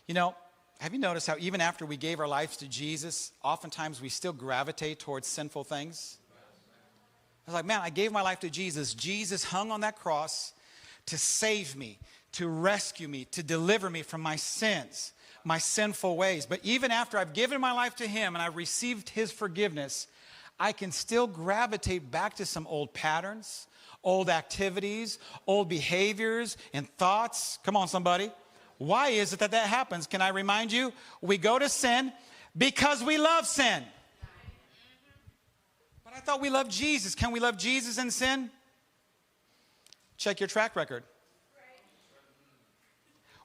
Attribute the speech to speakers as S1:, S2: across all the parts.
S1: You know, have you noticed how even after we gave our lives to Jesus, oftentimes we still gravitate towards sinful things? I was like, man, I gave my life to Jesus. Jesus hung on that cross to save me, to rescue me, to deliver me from my sins, my sinful ways. But even after I've given my life to him and I've received his forgiveness, I can still gravitate back to some old patterns, old activities, old behaviors and thoughts. Come on, somebody. Why is it that that happens? Can I remind you? We go to sin because we love sin. But I thought we loved Jesus. Can we love Jesus and sin? Check your track record.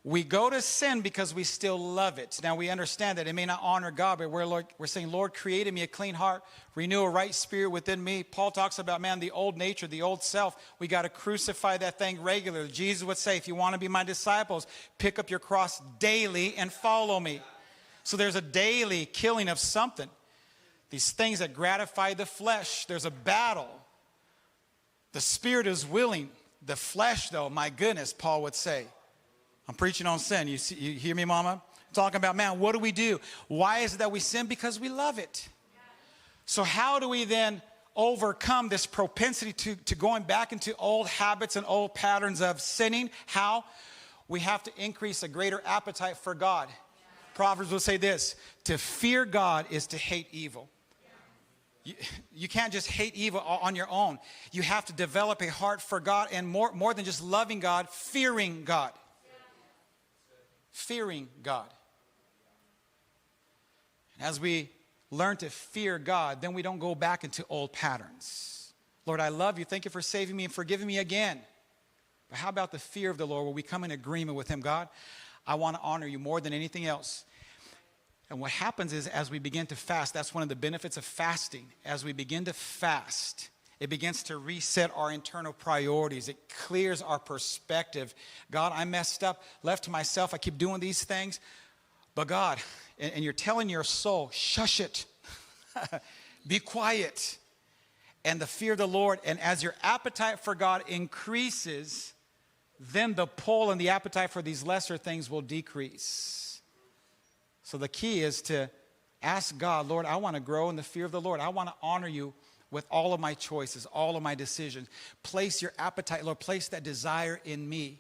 S1: We go to sin because we still love it. Now we understand that it may not honor God, but we're saying, Lord, create in me a clean heart, renew a right spirit within me. Paul talks about, man, the old nature, the old self. We got to crucify that thing regularly. Jesus would say, if you want to be my disciples, pick up your cross daily and follow me. So there's a daily killing of something. These things that gratify the flesh. There's a battle. The spirit is willing. The flesh, though, my goodness, Paul would say. I'm preaching on sin. You hear me, Mama? I'm talking about, man, what do we do? Why is it that we sin? Because we love it. So how do we then overcome this propensity to going back into old habits and old patterns of sinning? How? We have to increase a greater appetite for God. Proverbs will say this, to fear God is to hate evil. You can't just hate evil on your own. You have to develop a heart for God, and more than just loving God, fearing God. Fearing God. And as we learn to fear God, then we don't go back into old patterns. Lord, I love you. Thank you for saving me and forgiving me again. But how about the fear of the Lord, where we come in agreement with him? God, I want to honor you more than anything else. And what happens is, as we begin to fast, that's one of the benefits of fasting. As we begin to fast, it begins to reset our internal priorities. It clears our perspective. God, I messed up, left to myself. I keep doing these things. But God, and you're telling your soul, shush it. Be quiet. And the fear of the Lord, and as your appetite for God increases, then the pull and the appetite for these lesser things will decrease. So the key is to ask God, Lord, I want to grow in the fear of the Lord. I want to honor you with all of my choices, all of my decisions. Place your appetite, Lord, place that desire in me.